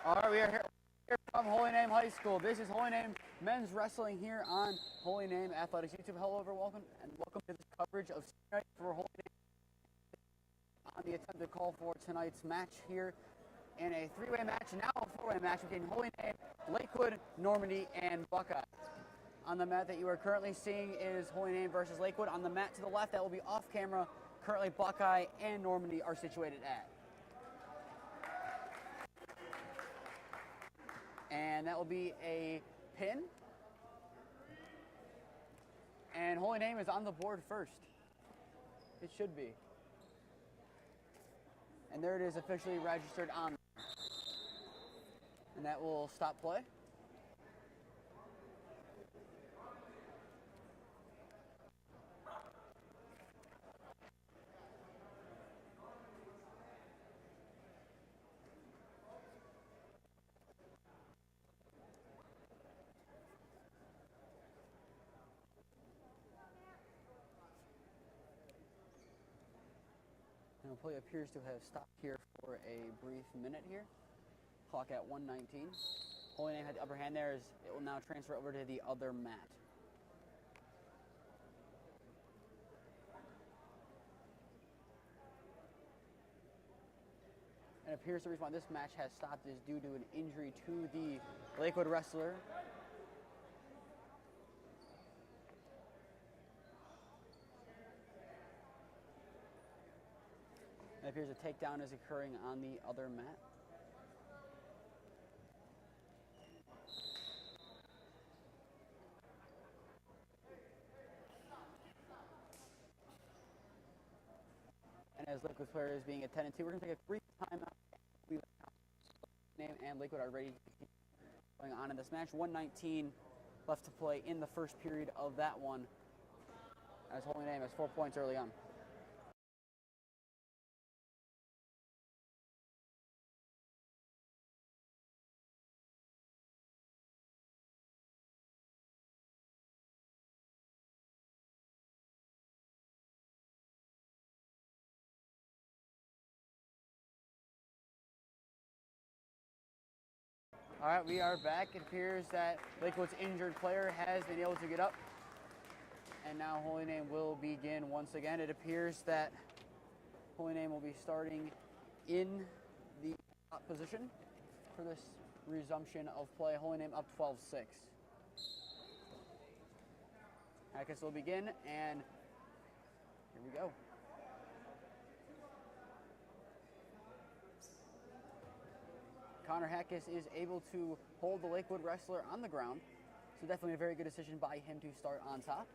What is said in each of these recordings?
All right, we are here from Holy Name High School. This is Holy Name Men's Wrestling here on Holy Name Athletics YouTube. Hello, everyone, welcome to this coverage of Senior Night for Holy Name on the attempted call for tonight's match here in a three-way match, now a four-way match between Holy Name, Lakewood, Normandy, and Buckeye. On the mat that you are currently seeing is Holy Name versus Lakewood. On the mat to the left, that will be off camera, currently Buckeye and Normandy are situated at. And that will be a pin. And Holy Name is on the board first. It should be. And there it is, officially registered on. And that will stop play. And the play appears to have stopped here for a brief minute here. Clock at 1:19. Holy Name had the upper hand there as it will now transfer over to the other mat. And it appears the reason why this match has stopped is due to an injury to the Lakewood wrestler. It appears a takedown is occurring on the other mat. And as Lakewood player is being attended to, we're going to take a brief time out. Name and Lakewood are ready going on in this match. 1:19 left to play in the first period of that one, as Holy Name has 4 points early on. All right, we are back. It appears that Lakewood's injured player has been able to get up. And now Holy Name will begin once again. It appears that Holy Name will be starting in the top position for this resumption of play. Holy Name up 12-6. Hackett will begin, and here we go. Connor Hackett is able to hold the Lakewood wrestler on the ground, so definitely a very good decision by him to start on top.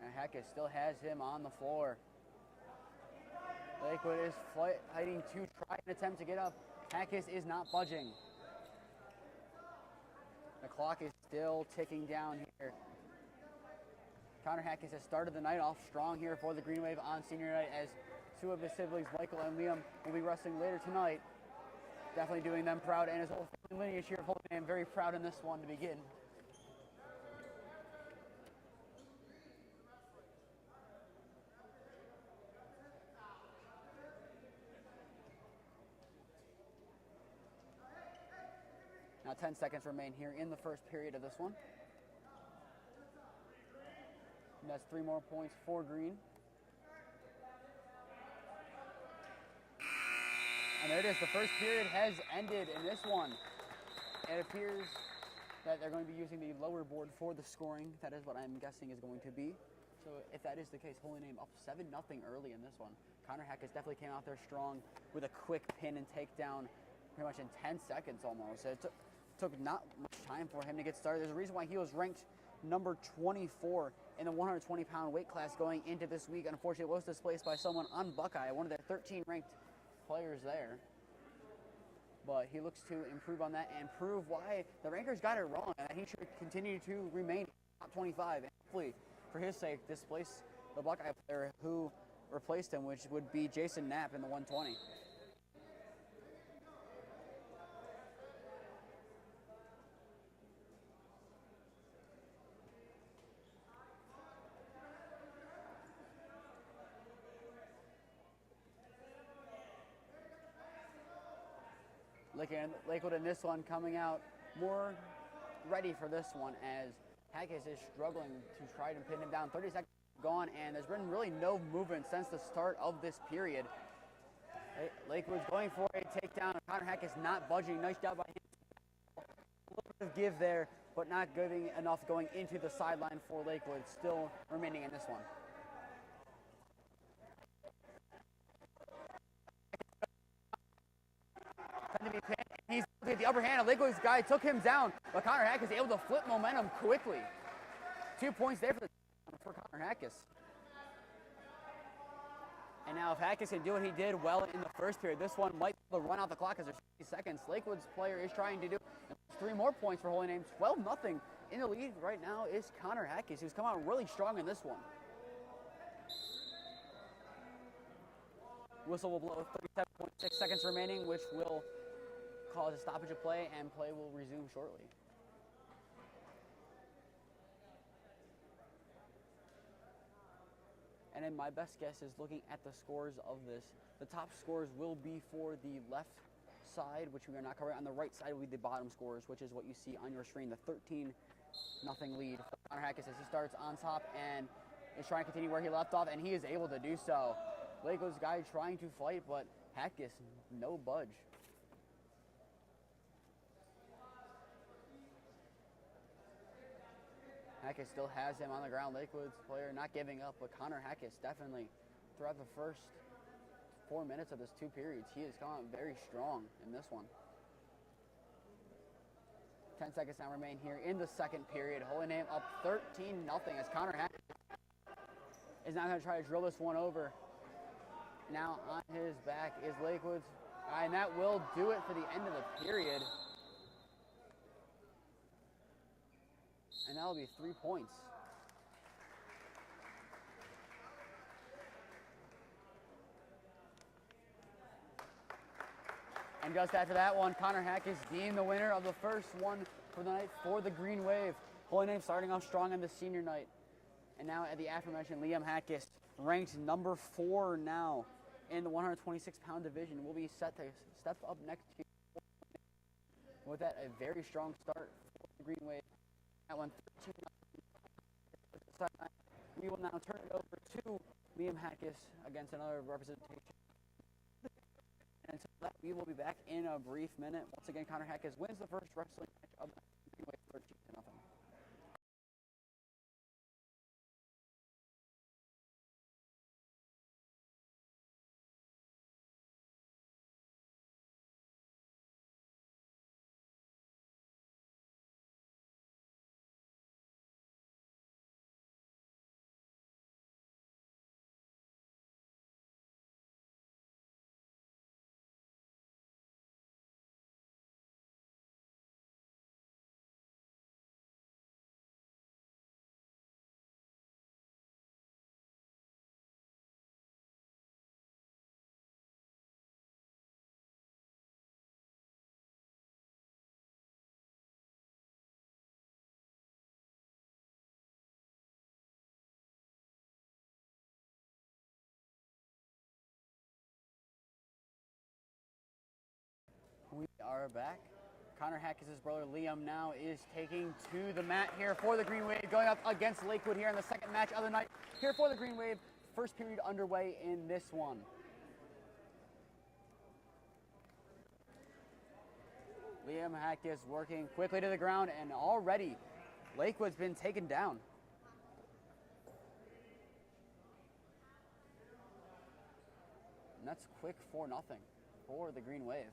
And Hackett still has him on the floor. Lakewood is fighting to try and attempt to get up. Hackett is not budging. The clock is still ticking down here. Connor Hackett has started the night off strong here for the Green Wave on Senior Night, as two of his siblings, Michael and Liam, will be wrestling later tonight. Definitely doing them proud, and his whole family lineage here of Holy Name very proud in this one to begin. Now 10 seconds remain here in the first period of this one. And that's 3 more points for Green. And there it is. The first period has ended in this one. It appears that they're going to be using the lower board for the scoring. That is what I'm guessing is going to be. So if that is the case, Holy Name up 7-0 early in this one. Connor Hackett definitely came out there strong with a quick pin and takedown pretty much in 10 seconds almost. It took not much time for him to get started. There's a reason why he was ranked number 24 in the 120-pound weight class going into this week. Unfortunately, it was displaced by someone on Buckeye, one of their 13 ranked players there. But he looks to improve on that and prove why the rankers got it wrong, and that he should continue to remain top 25. And hopefully, for his sake, displace the Buckeye player who replaced him, which would be Jason Knapp in the 120. Lakewood in this one coming out more ready for this one as Hackis is struggling to try to pin him down. 30 seconds gone, and there's been really no movement since the start of this period. Lakewood's going for a takedown. Connor Hackis not budging. Nice job by him. A little bit of give there, but not giving enough going into the sideline for Lakewood. Still remaining in this one. He's at the upper hand. Lakewood's guy took him down, but Connor Hackis able to flip momentum quickly. 2 points there for Connor Hackis. And now if Hackis can do what he did well in the first period, this one might be able to run out the clock as there's 60 seconds. Lakewood's player is trying to do 3 more points for Holy Name. 12-0 in the lead right now is Connor Hackis, who's come out really strong in this one. Whistle will blow with 37.6 seconds remaining, which will cause a stoppage of play, and play will resume shortly. And then my best guess is looking at the scores of this. The top scores will be for the left side, which we are not covering. On the right side will be the bottom scores, which is what you see on your screen. The 13-0 lead for Connor Hackis as he starts on top and is trying to continue where he left off, and he is able to do so. Lakewood's guy trying to fight, but Hackis, no budge. Hackis still has him on the ground. Lakewood's player not giving up, but Connor Hackis definitely throughout the first 4 minutes of this 2 periods, he has come out very strong in this one. 10 seconds now remain here in the second period. Holy Name up 13-0 as Connor Hackis is now going to try to drill this one over. Now on his back is Lakewood's guy, and that will do it for the end of the period. And that'll be 3 points. And just after that one, Connor Hackis deemed the winner of the first one for the night for the Green Wave. Holy Name starting off strong on the senior night. And now at the aforementioned Liam Hackis, ranked number 4 now in the 126-pound division, will be set to step up next year. With that, a very strong start for the Green Wave. That one 13-0. We will now turn it over to Liam Hackis against another representation. And so that we will be back in a brief minute. Once again, Connor Hackis wins the first wrestling match of the Green Wave 13-0. We are back. Connor Hackis' brother Liam now is taking to the mat here for the Green Wave, going up against Lakewood here in the second match of the night. Here for the Green Wave, first period underway in this one. Liam Hackis working quickly to the ground, and already Lakewood's been taken down. And that's quick 4-0 for the Green Wave.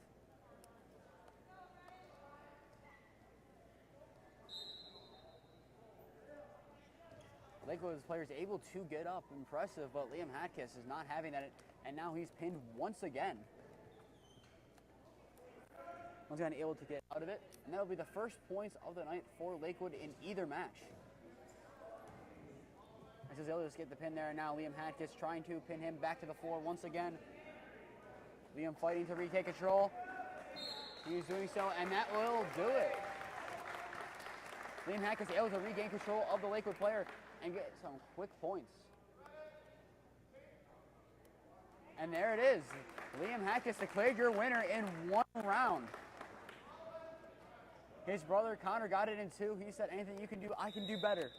Lakewood's players able to get up, impressive, but Liam Hackis is not having that, and now he's pinned once again. Once again able to get out of it, and that'll be the first points of the night for Lakewood in either match. As he's able to get the pin there, and now Liam Hackis trying to pin him back to the floor once again. Liam fighting to retake control. He's doing so, and that will do it. Liam Hackis able to regain control of the Lakewood player and get some quick points. And there it is. Liam Hackis declared your winner in one round. His brother Connor got it in 2. He said, anything you can do, I can do better.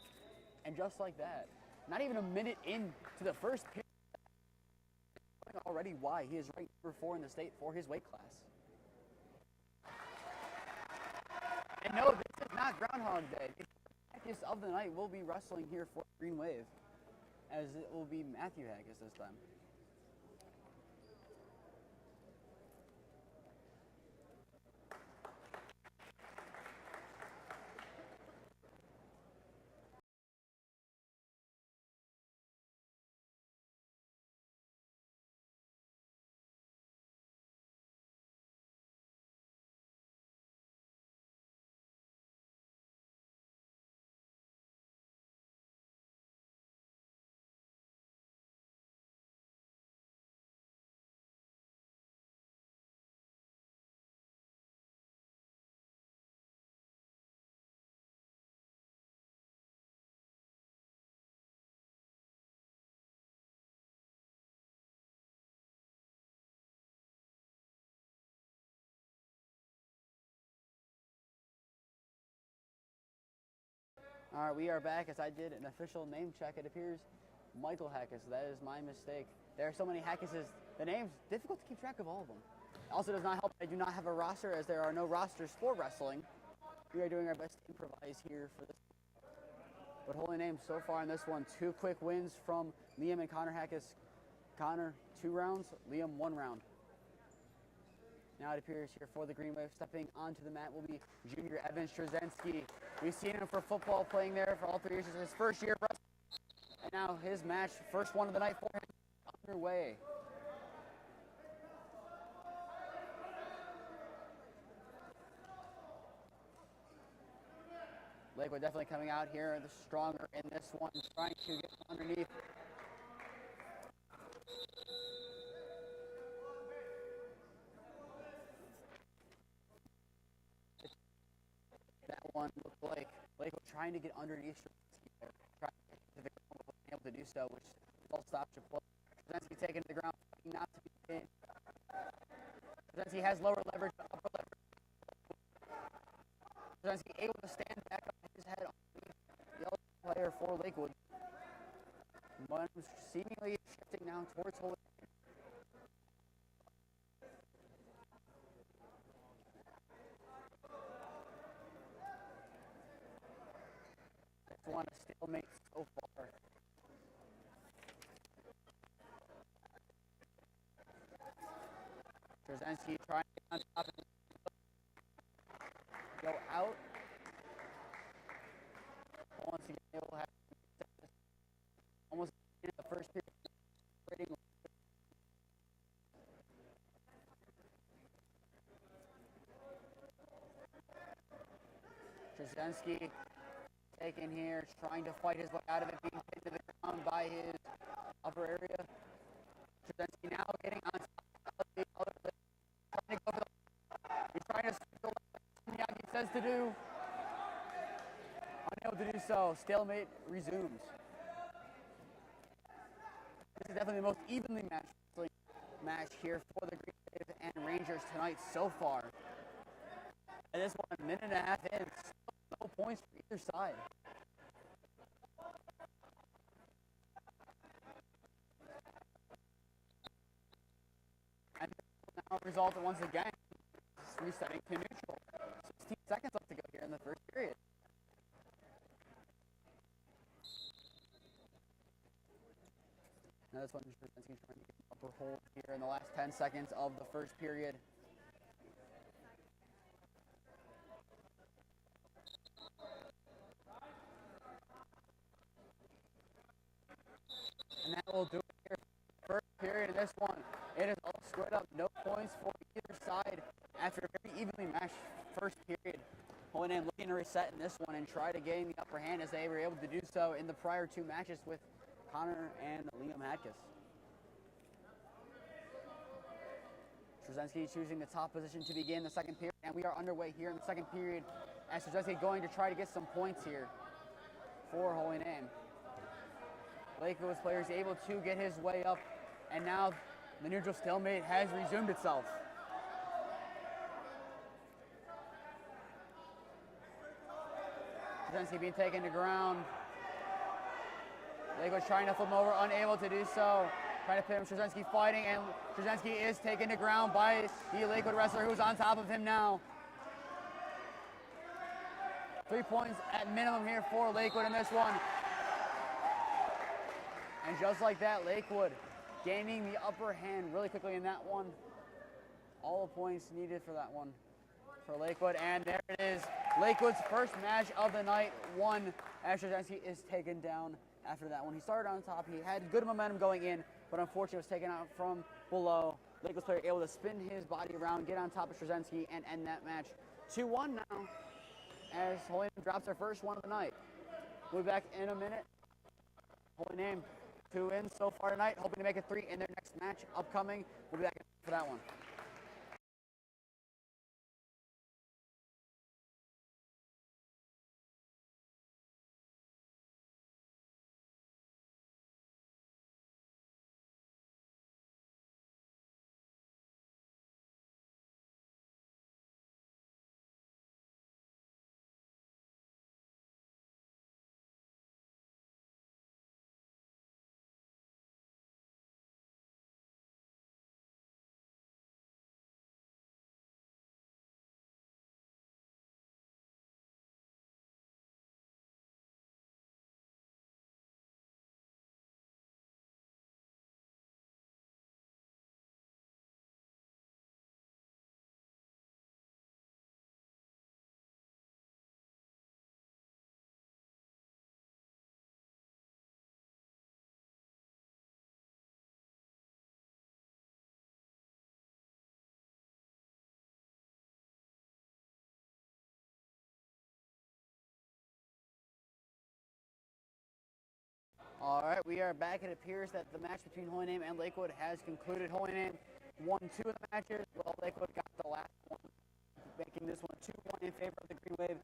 And just like that, not even a minute into the first period, already why he is ranked number 4 in the state for his weight class. And no, this is not Groundhog Day. The Hackis of the night will be wrestling here for Green Wave, as it will be Matthew Hackis this time. All right, we are back. As I did an official name check, it appears Michael Hackis. That is my mistake. There are so many Hackises. The name's difficult to keep track of all of them. Also does not help I do not have a roster, as there are no rosters for wrestling. We are doing our best to improvise here for this. But holy name, so far in this one, 2 quick wins from Liam and Connor Hackis. Connor, 2 rounds. Liam, 1 round. Now it appears here for the Green Wave, stepping onto the mat will be junior Evan Strzynski. We've seen him for football, playing there for all 3 years. This is his first year. And now his match, first one of the night for him, underway. Lakewood definitely coming out here the stronger in this one, trying to get underneath. That one looked like Lakewood trying to get underneath Strzynski, trying to get to the ground, but wasn't able to do so, which all stopped to play. Strzynski taken to the ground, not to be pinned. Strzynski has lower leverage, but upper leverage. Strzynski able to stand back up his head on the other player for Lakewood. But seemingly shifting now towards Holy. This one a stalemate so far. Strzynski trying to get on top of go out. Once again, they will have almost in the first period. Strzynski taken here, trying to fight his way out of it, being pinned to the ground by his upper area. Strzynski now getting on top of the other leg, trying to go for the. He's trying to stick the left. He says to do. Unable to do so. Stalemate resumes. This is definitely the most evenly matched match here for the Green Wave and Rangers tonight so far. And this one, 1.5 minutes in, no points for either side. And now resulted once again, resetting to neutral. 16 seconds left to go here in the first period. Now this one, Strzynski trying to get an upper hold here in the last 10 seconds of the first period. And that will do it here for the first period in this one. It is all squared up, no points for either side after a very evenly matched first period. Holy Name looking to reset in this one and try to gain the upper hand, as they were able to do so in the prior 2 matches with Connor and Liam Hackis. Strzynski choosing the top position to begin the second period, and we are underway here in the second period as Strzynski going to try to get some points here for Holy Name. Lakewood's players able to get his way up, and now the neutral stalemate has resumed itself. Straczynski being taken to ground. Lakewood's trying to flip him over, unable to do so. Trying to pin him, Straczynski fighting, and Straczynski is taken to ground by the Lakewood wrestler who's on top of him now. 3 points at minimum here for Lakewood in this one. And just like that, Lakewood gaining the upper hand really quickly in that one. All the points needed for that one for Lakewood. And there it is. Lakewood's first match of the night won as Straczynski is taken down after that one. He started on top. He had good momentum going in, but unfortunately was taken out from below. Lakewood's player able to spin his body around, get on top of Straczynski, and end that match 2-1 now as Holy Name drops their first one of the night. We'll be back in a minute. Holy Name 2 wins so far tonight, hoping to make it 3 in their next match upcoming. We'll be back for that one. All right, we are back. It appears that the match between Holy Name and Lakewood has concluded. Holy Name won 2 of the matches, while Lakewood got the last one, making this one 2-1 in favor of the Green Wave.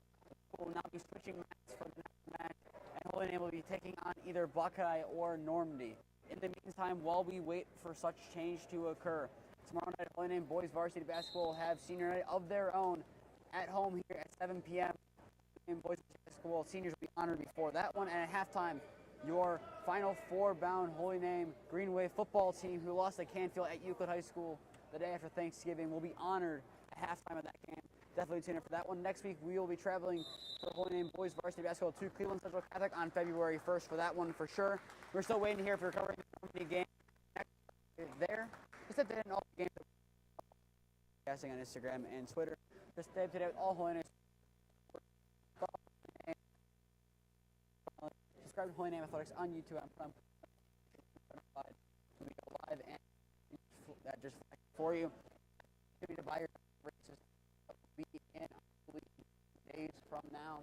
We will now be switching mats for the next match, and Holy Name will be taking on either Buckeye or Normandy. In the meantime, while we wait for such change to occur, tomorrow night Holy Name boys varsity basketball will have senior night of their own at home here at 7 p.m. In boys basketball, seniors will be honored before that one, and at halftime, your Final Four bound Holy Name Green Wave football team who lost at Canfield at Euclid High School the day after Thanksgiving will be honored at halftime of that game. Definitely tune in for that one. Next week, we will be traveling for Holy Name boys varsity basketball to Cleveland Central Catholic on February 1st for that one for sure. We're still waiting here for covering the Normandy game there. Just updating all the games casting on Instagram and Twitter. Just stay up to date with all Holy Name. Subscribe to Holy Name Athletics on YouTube. I'm we go live and that just for you. Maybe to buy your races be in days from now.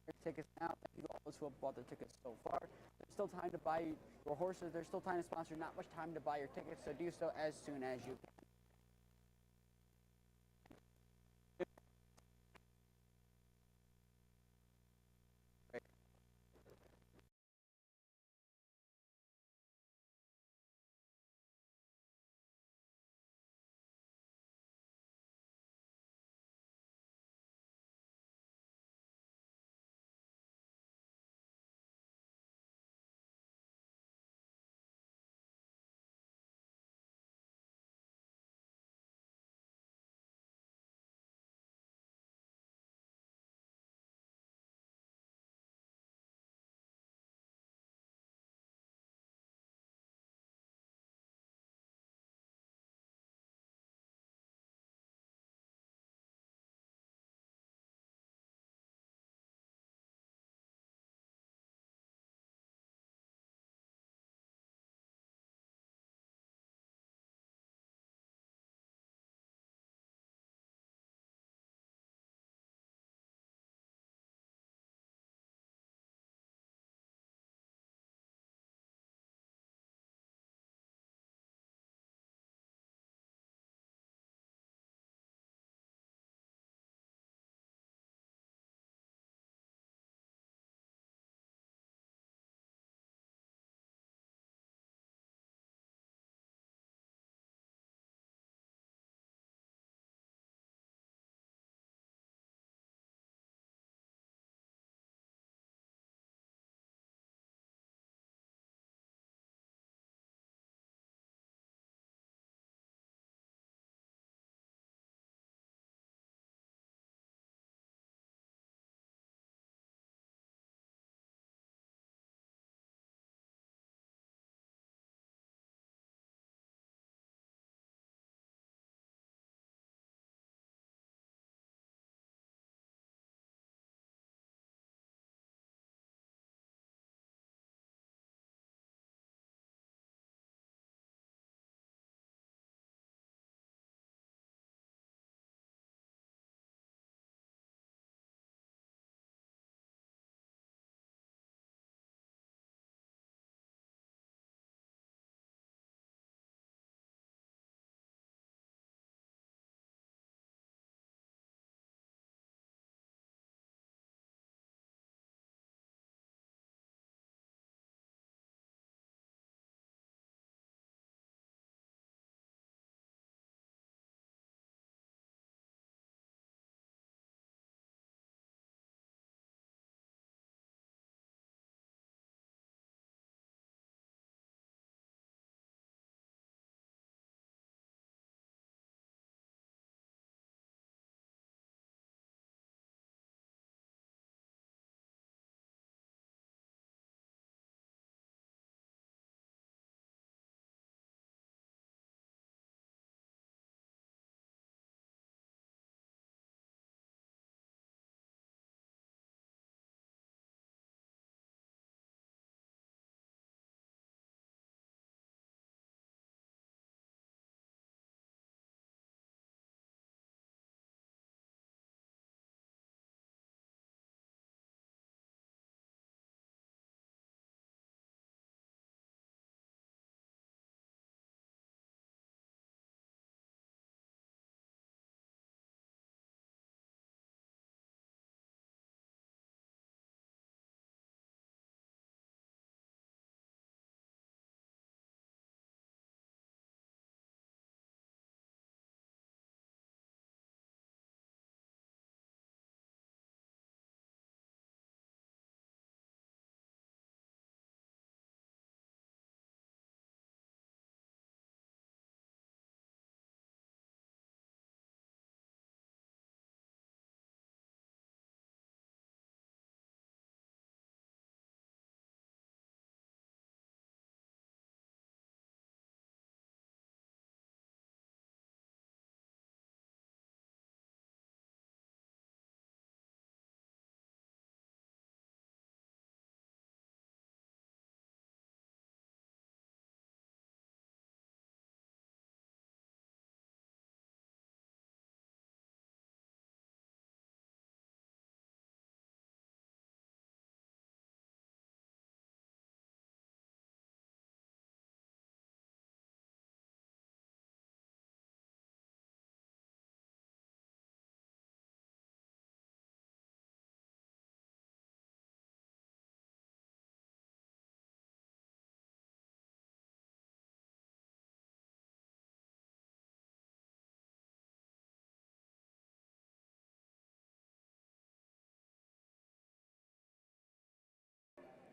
Your tickets now. Thank you to all those who have bought their tickets so far. There's still time to buy your horses. There's still time to sponsor. Not much time to buy your tickets, so do so as soon as you can.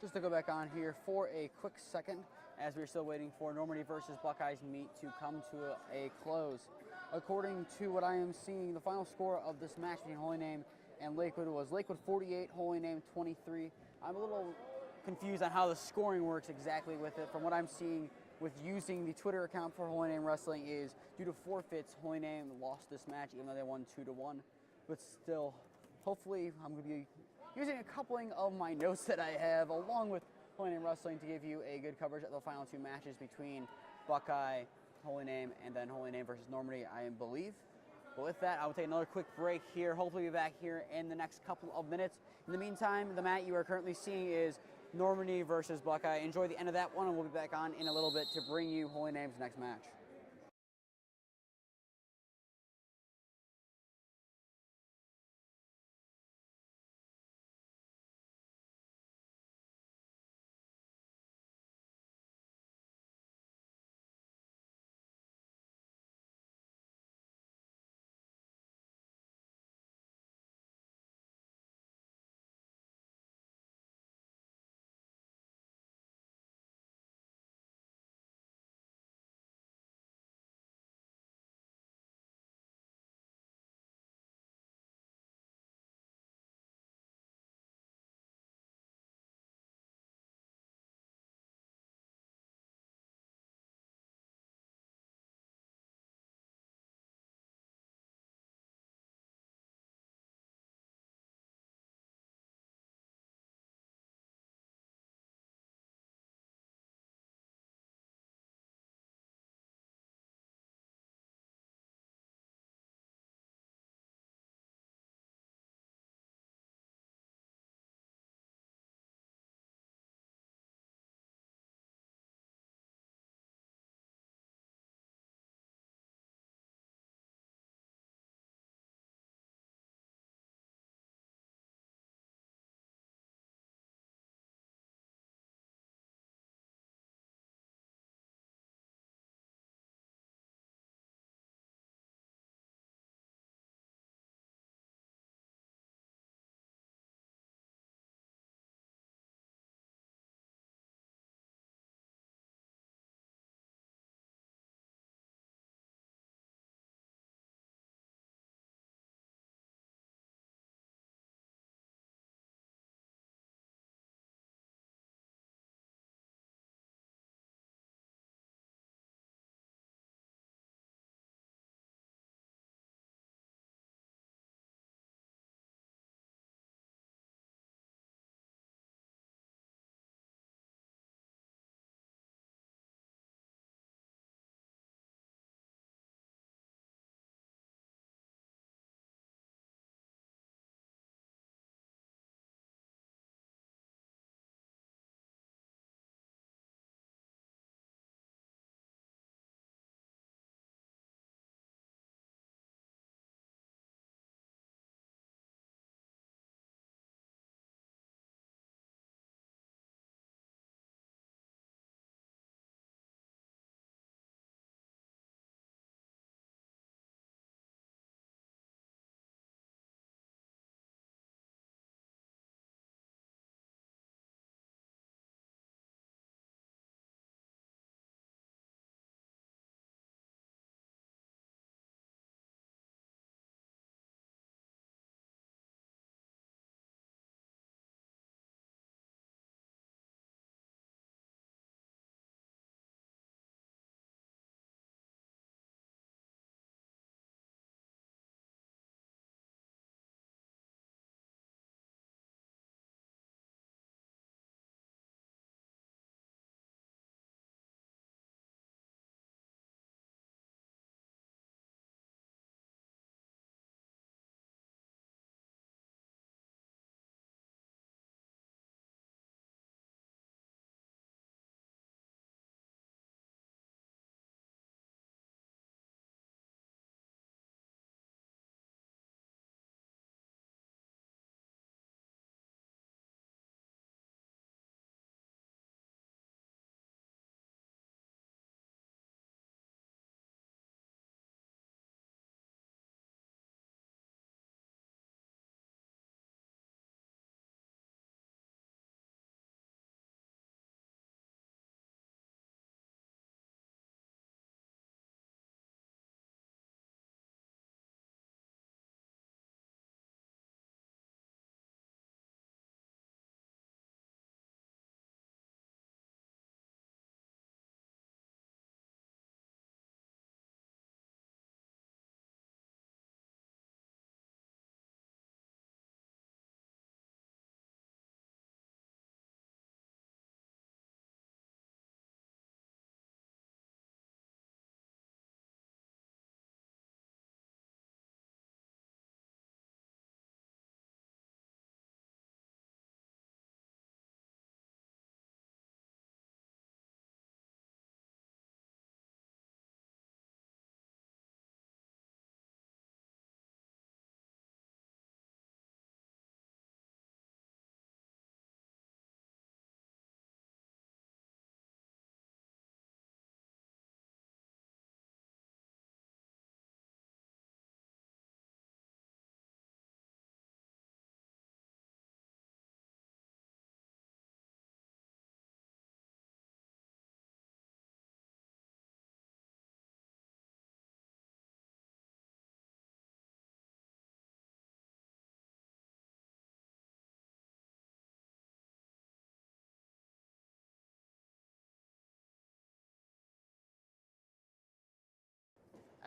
Just to go back on here for a quick second, as we're still waiting for Normandy versus Buckeyes meet to come to a close. According to what I am seeing, the final score of this match between Holy Name and Lakewood was Lakewood 48, Holy Name 23. I'm a little confused on how the scoring works exactly with it. From what I'm seeing with using the Twitter account for Holy Name Wrestling is due to forfeits, Holy Name lost this match even though they won 2-1. But still, hopefully I'm going to be using a coupling of my notes that I have along with Holy Name Wrestling to give you a good coverage of the final two matches between Buckeye, Holy Name, and then Holy Name versus Normandy, I believe. But with that, I will take another quick break here. Hopefully be back here in the next couple of minutes. In the meantime, the match you are currently seeing is Normandy versus Buckeye. Enjoy the end of that one, and we'll be back on in a little bit to bring you Holy Name's next match.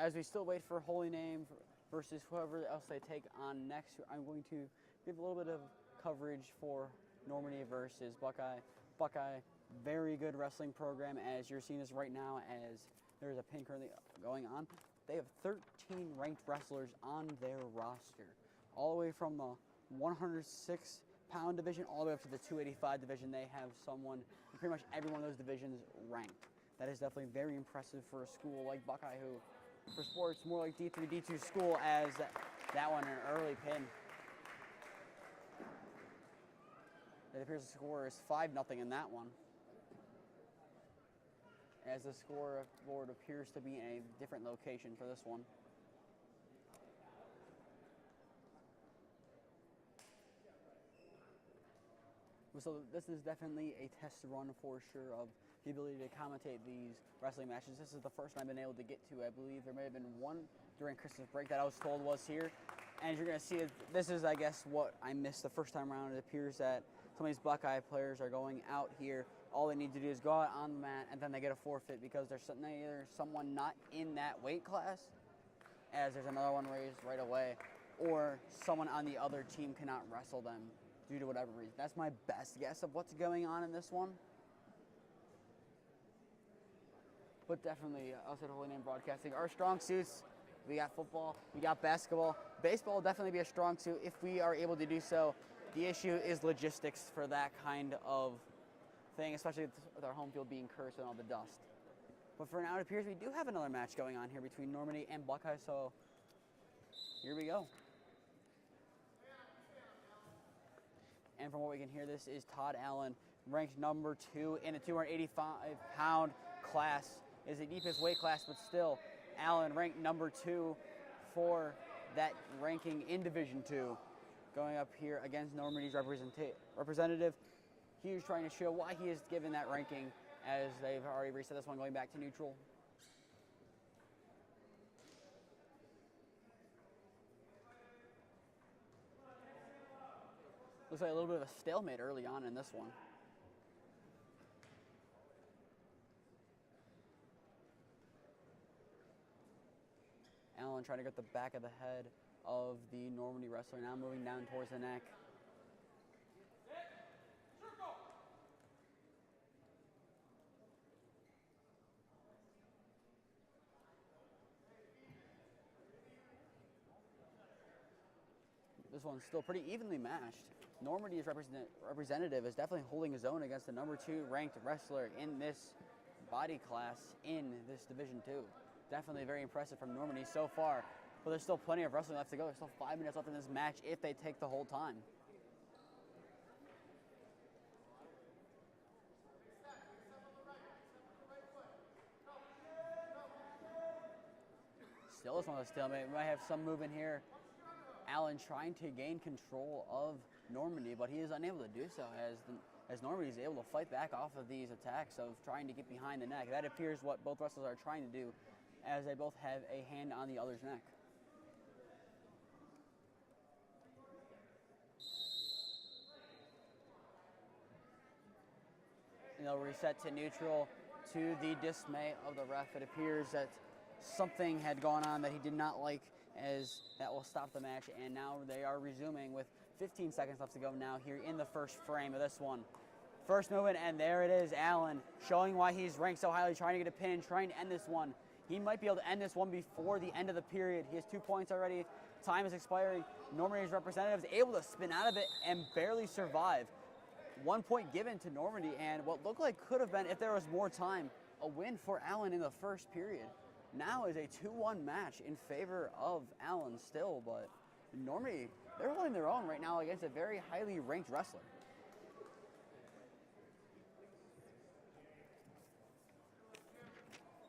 as we still wait for Holy Name versus whoever else they take on next, I'm going to give a little bit of coverage for Normandy versus Buckeye. Buckeye, very good wrestling program, as you're seeing this right now as there's a pin currently going on. They have 13 ranked wrestlers on their roster, all the way from the 106-pound division all the way up to the 285 division. They have someone in pretty much every one of those divisions ranked. That is definitely very impressive for a school like Buckeye, who for sports more like D3, D2 school, as that one an early pin. It appears the score is 5-0 in that one, as the scoreboard appears to be in a different location for this one. So this is definitely a test run for sure of the ability to commentate these wrestling matches. This is the first one I've been able to get to. I believe there may have been one during Christmas break that I was told was here. And you're going to see it. This is, I guess, what I missed the first time around. It appears that some of these Buckeye players are going out here. All they need to do is go out on the mat, and then they get a forfeit because there's either someone not in that weight class, as there's another one raised right away, or someone on the other team cannot wrestle them due to whatever reason. That's my best guess of what's going on in this one. But definitely, outside of Holy Name Broadcasting, our strong suits, we got football, we got basketball. Baseball will definitely be a strong suit if we are able to do so. The issue is logistics for that kind of thing, especially with our home field being cursed and all the dust. But for now, it appears we do have another match going on here between Normandy and Buckeye, so here we go. And from what we can hear, this is Todd Allen, ranked number 2 in a 285-pound class. Is the deepest weight class, but still, Allen ranked number 2 for that ranking in Division 2. Going up here against Normandy's representative. He is trying to show why he is given that ranking, as they've already reset this one going back to neutral. Looks like a little bit of a stalemate early on in this one. Allen trying to get the back of the head of the Normandy wrestler, now moving down towards the neck. This one's still pretty evenly matched. Normandy's representative is definitely holding his own against the number 2 ranked wrestler in this body class in this Division 2. Definitely very impressive from Normandy so far. But there's still plenty of wrestling left to go. There's still 5 minutes left in this match if they take the whole time. Still is one of the stalemate. We might have some movement here. Allen trying to gain control of Normandy, but he is unable to do so as Normandy is able to fight back off of these attacks of trying to get behind the neck. That appears what both wrestlers are trying to do, as they both have a hand on the other's neck. And they'll reset to neutral to the dismay of the ref. It appears that something had gone on that he did not like, as that will stop the match, and now they are resuming with 15 seconds left to go now here in the first frame of this one. First movement, and there it is, Allen showing why he's ranked so highly, trying to get a pin, trying to end this one. He might be able to end this one before the end of the period. He has 2 points already. Time is expiring. Normandy's representative is able to spin out of it and barely survive. 1 point given to Normandy, and what looked like could have been, if there was more time, a win for Allen in the first period. Now is a 2-1 match in favor of Allen still, but Normandy, they're holding their own right now against a very highly ranked wrestler.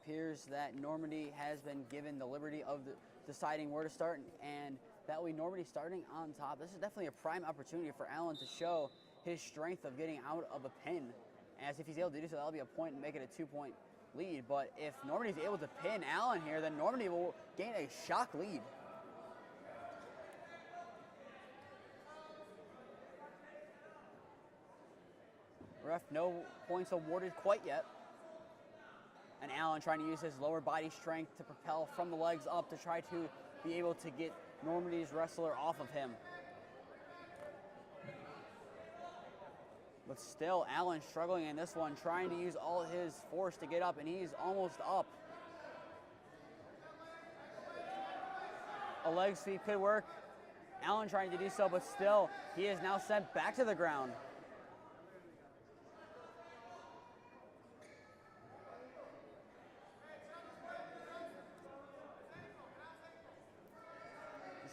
Appears that Normandy has been given the liberty of deciding where to start, and that way Normandy starting on top. This is definitely a prime opportunity for Allen to show his strength of getting out of a pin, as if he's able to do so, that'll be a point and make it a 2-point lead. But if Normandy's able to pin Allen here, then Normandy will gain a shock lead. Ref, no points awarded quite yet, And Allen trying to use his lower body strength to propel from the legs up to try to be able to get Normandy's wrestler off of him. But still, Allen struggling in this one, trying to use all his force to get up, and he's almost up. A leg sweep could work. Allen trying to do so, but still, he is now sent back to the ground.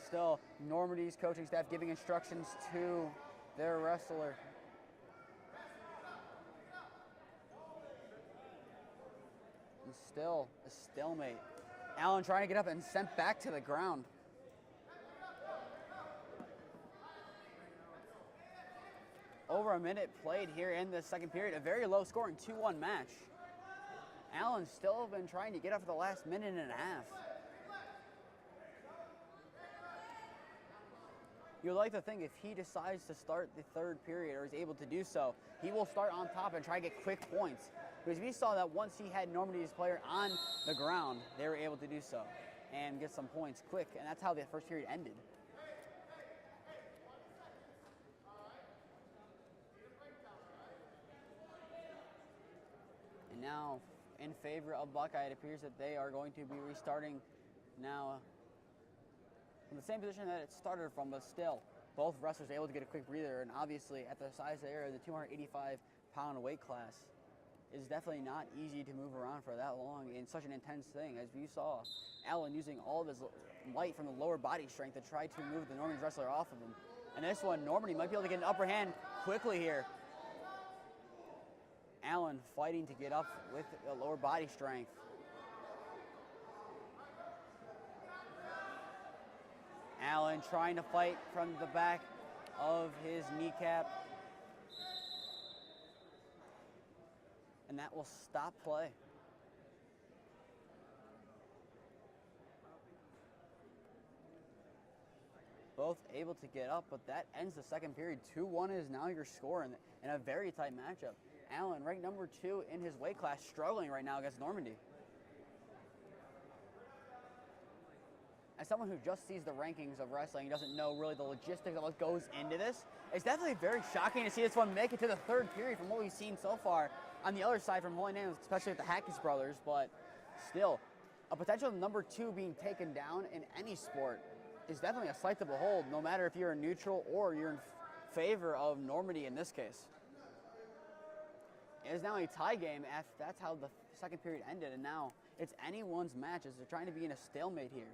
Still, Normandy's coaching staff giving instructions to their wrestler. And still, a stalemate. Allen trying to get up and sent back to the ground. Over a minute played here in the second period. A very low scoring 2-1 match. Allen still been trying to get up for the last minute and a half. You'd like to think if he decides to start the third period or is able to do so, he will start on top and try to get quick points. Because we saw that once he had Normandy's player on the ground, they were able to do so and get some points quick. And that's how the first period ended. And now, in favor of Buckeye, it appears that they are going to be restarting now from the same position that it started from, but still, both wrestlers are able to get a quick breather, and obviously, at the size they are, the 285-pound weight class is definitely not easy to move around for that long in such an intense thing. As you saw, Allen using all of his might from the lower body strength to try to move the Normandy wrestler off of him. And this one, Normandy might be able to get an upper hand quickly here. Allen fighting to get up with the lower body strength. Allen trying to fight from the back of his kneecap. And that will stop play. Both able to get up, but that ends the second period. 2-1 is now your score in a very tight matchup. Allen, ranked number 2 in his weight class, struggling right now against Normandy. As someone who just sees the rankings of wrestling, doesn't know really the logistics of what goes into this, it's definitely very shocking to see this one make it to the third period from what we've seen so far on the other side from Holy Names, especially with the Hackett brothers, but still, a potential number 2 being taken down in any sport is definitely a sight to behold, no matter if you're a neutral or you're in favor of Normandy in this case. It is now a tie game after that's how the second period ended, and now it's anyone's match as they're trying to be in a stalemate here.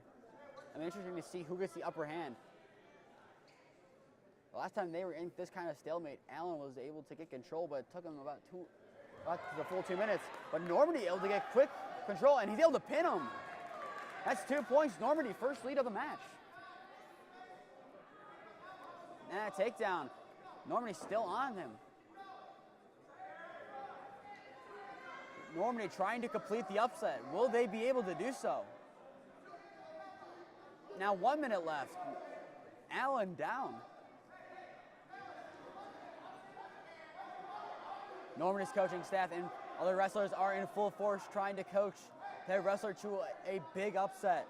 I'm interested to see who gets the upper hand. The last time they were in this kind of stalemate, Allen was able to get control, but it took him about the full 2 minutes. But Normandy able to get quick control, and he's able to pin him. That's 2 points. Normandy, first lead of the match. And a takedown. Normandy still on him. Normandy trying to complete the upset. Will they be able to do so? Now 1 minute left. Allen down. Normandy's coaching staff and other wrestlers are in full force trying to coach their wrestler to a big upset.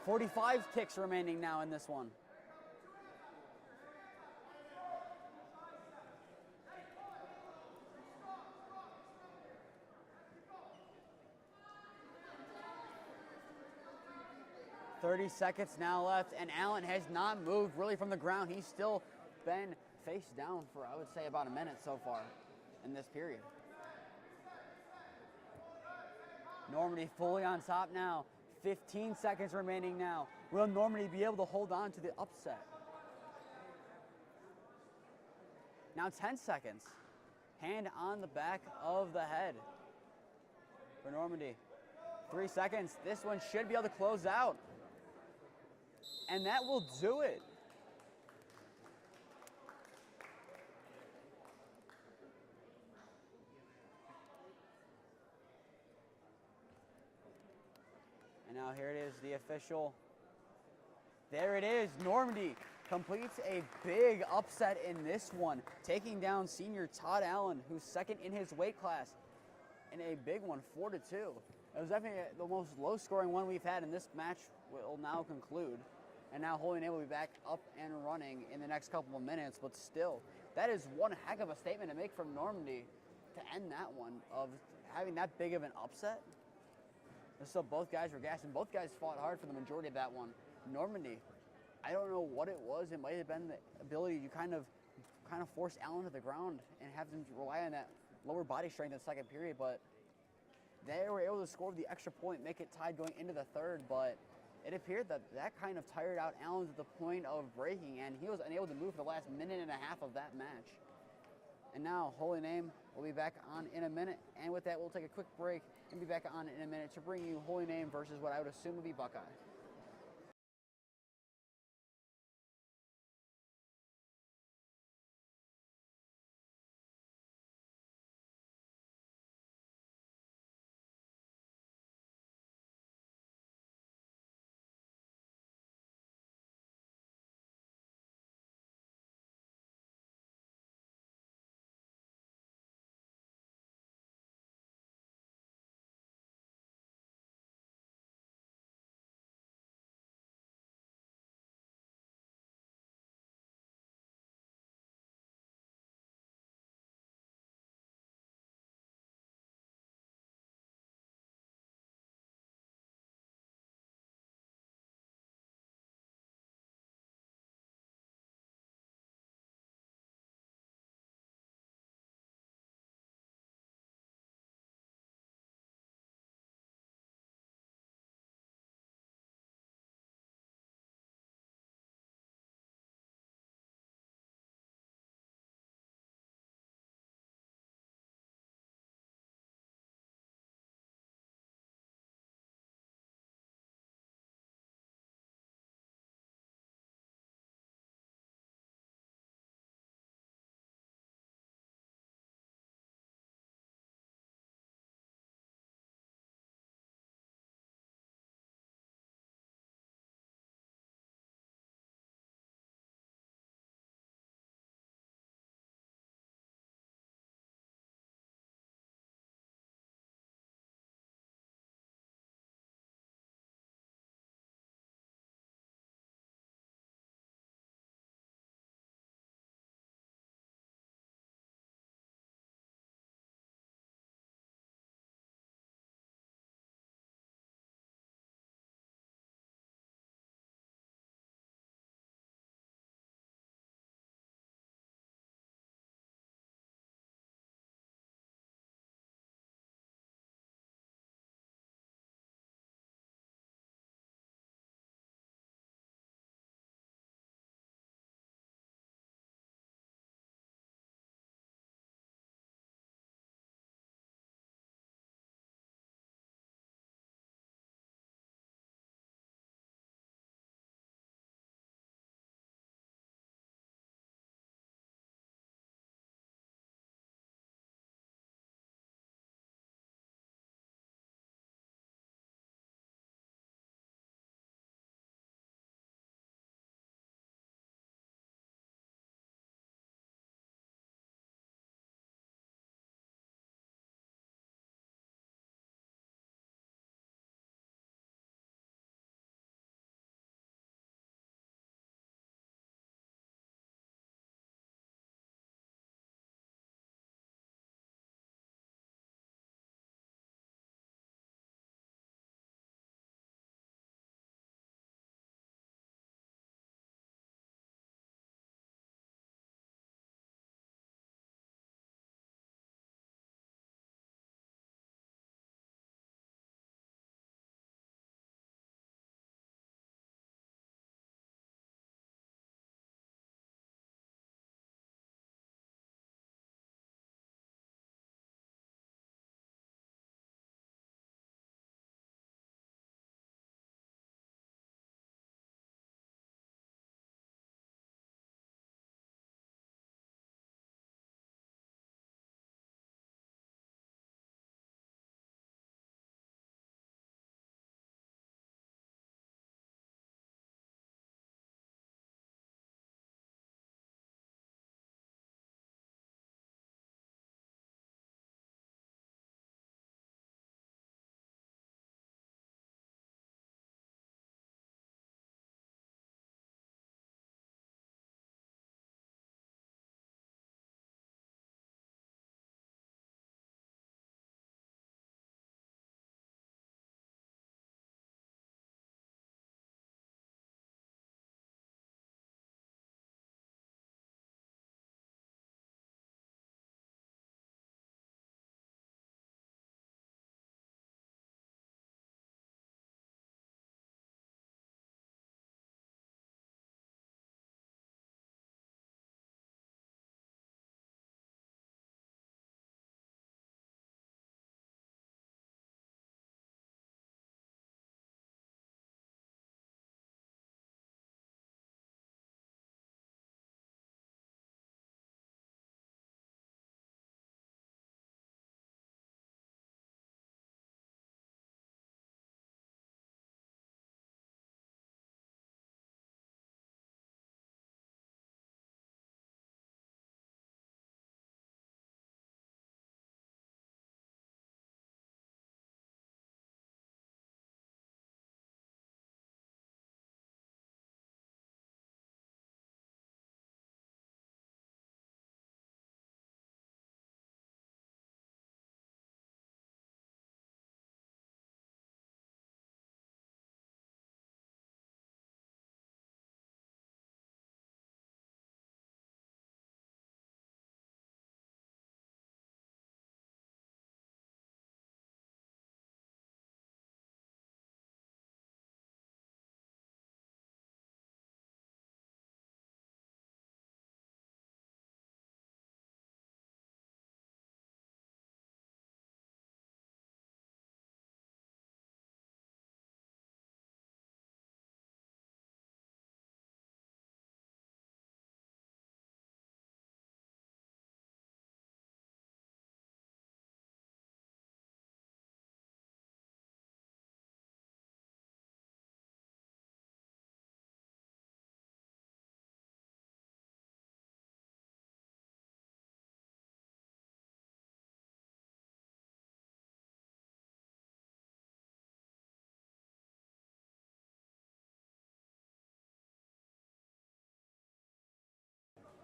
45 kicks remaining now in this one. .30 seconds now left, and Allen has not moved really from the ground. He's still been face down for, I would say, about a minute so far in this period. Normandy fully on top now. 15 seconds remaining now. Will Normandy be able to hold on to the upset? Now 10 seconds. Hand on the back of the head for Normandy. 3 seconds. This one should be able to close out. And that will do it. And now here it is, the official. There it is, Normandy completes a big upset in this one, taking down senior Todd Allen, who's second in his weight class, in a big one, 4-2. It was definitely the most low-scoring one we've had, and this match will now conclude. And now Holy Name will be back up and running in the next couple of minutes, but still, that is one heck of a statement to make from Normandy to end that one, of having that big of an upset. So both guys were gassed, and both guys fought hard for the majority of that one. Normandy, I don't know what it was. It might have been the ability to kind of force Allen to the ground and have them rely on that lower body strength in the second period, but they were able to score the extra point, make it tied going into the third, but it appeared that kind of tired out Allen to the point of breaking, and he was unable to move for the last minute and a half of that match. And now Holy Name will be back on in a minute, and with that we'll take a quick break and be back on in a minute to bring you Holy Name versus what I would assume would be Buckeye.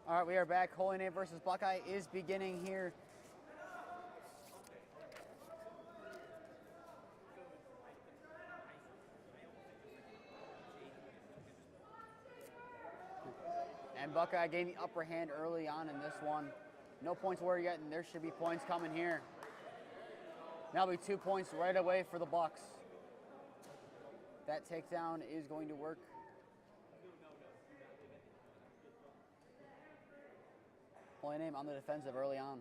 All right, we are back. Holy Name versus Buckeye is beginning here. And Buckeye gained the upper hand early on in this one. No points were yet, and there should be points coming here. That'll be 2 points right away for the Bucks. That takedown is going to work. Holy Name on the defensive early on.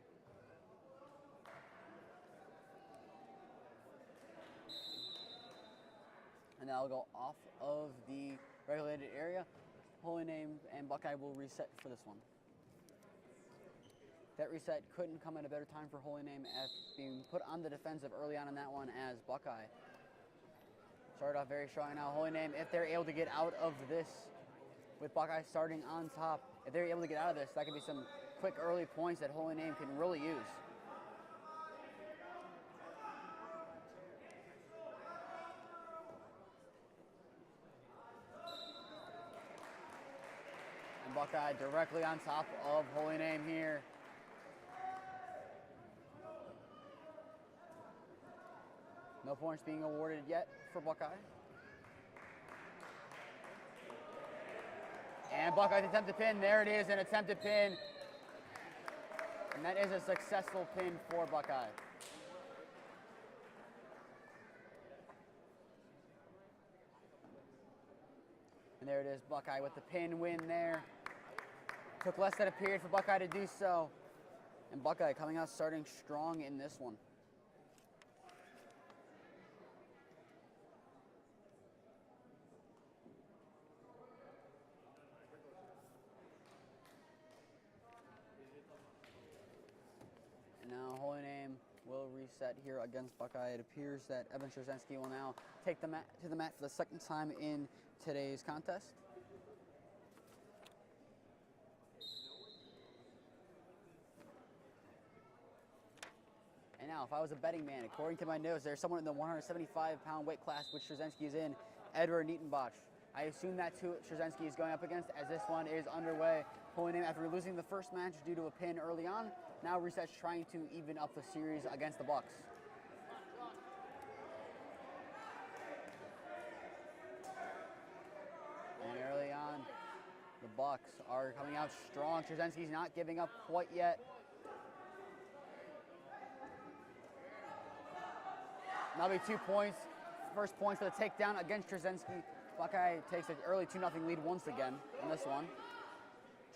And that'll go off of the regulated area. Holy Name and Buckeye will reset for this one. That reset couldn't come at a better time for Holy Name as being put on the defensive early on in that one as Buckeye started off very strong. Now Holy Name, if they're able to get out of this with Buckeye starting on top, if they're able to get out of this, that could be some quick early points that Holy Name can really use. And Buckeye directly on top of Holy Name here. No points being awarded yet for Buckeye. And Buckeye's attempted pin. There it is, an attempted pin. And that is a successful pin for Buckeye. And there it is, Buckeye with the pin win there. Took less than a period for Buckeye to do so. And Buckeye coming out starting strong in this one. Now Holy Name will reset here against Buckeye. It appears that Evan Trzynski will now take the mat to the mat for the second time in today's contest. And now, if I was a betting man, according to my notes, there's someone in the 175-pound weight class which Trzynski is in, Edward Nietenbach. I assume that's who Trzynski is going up against as this one is underway. Holy Name, after losing the first match due to a pin early on, now resets trying to even up the series against the Bucks. And early on, the Bucks are coming out strong. Trzynski's not giving up quite yet. That'll be 2 points. First points for the takedown against Trzynski. Buckeye takes an early 2-0 lead once again in this one.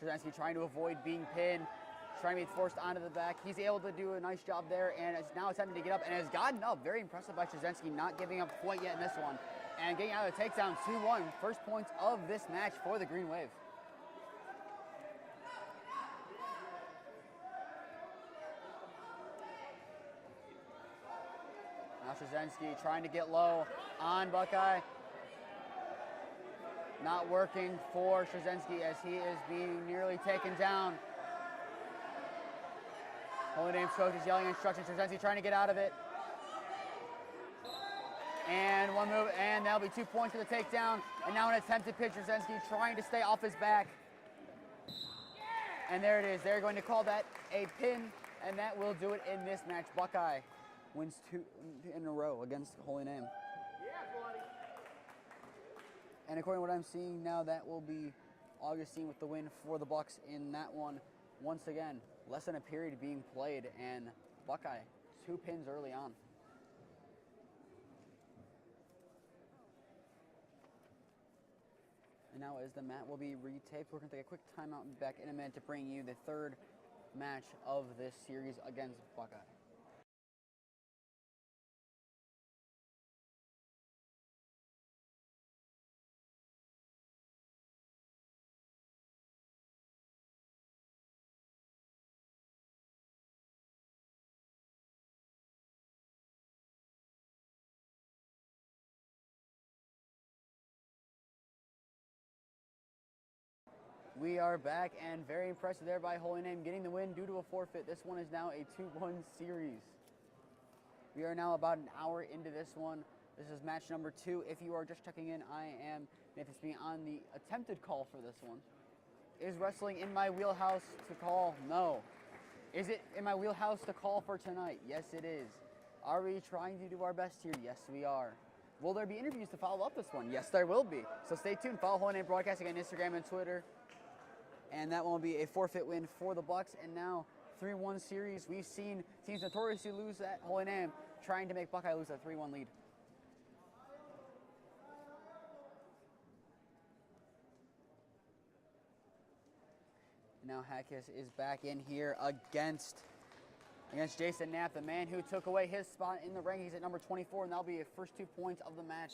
Trzynski trying to avoid being pinned, trying to be forced onto the back. He's able to do a nice job there and is now attempting to get up and has gotten up. Very impressive by Trzynski, not giving up quite yet in this one. And getting out of the takedown 2-1. First points of this match for the Green Wave. Now Trzynski trying to get low on Buckeye. Not working for Trzynski as he is being nearly taken down. Holy Name's coach is yelling instructions. Trzynski trying to get out of it. And one move, and that'll be 2 points for the takedown. And now an attempted pitch. Trzynski trying to stay off his back. And there it is. They're going to call that a pin, and that will do it in this match. Buckeye wins 2 in a row against Holy Name. And according to what I'm seeing now, that will be Augustine with the win for the Bucks in that one. Once again, less than a period being played, and Buckeye 2 pins early on. And now as the mat will be retaped, we're going to take a quick timeout and back in a minute to bring you the third match of this series against Buckeye. We are back, and very impressive there by Holy Name getting the win due to a forfeit. This one is now a 2-1 series. We are now about an hour into this one. This is match number 2. If you are just checking in, I am Nathan Smee on the attempted call for this one. Is wrestling in my wheelhouse to call? No. Is it in my wheelhouse to call for tonight? Yes, it is. Are we trying to do our best here? Yes, we are. Will there be interviews to follow up this one? Yes, there will be. So stay tuned. Follow Holy Name Broadcasting on Instagram and Twitter. And that one will be a forfeit win for the Bucks. And now 3-1 series. We've seen teams notoriously lose at Holy Name, trying to make Buckeye lose a 3-1 lead. Now Hackis is back in here against Jason Knapp, the man who took away his spot in the rankings at number 24, and that'll be the first 2 points of the match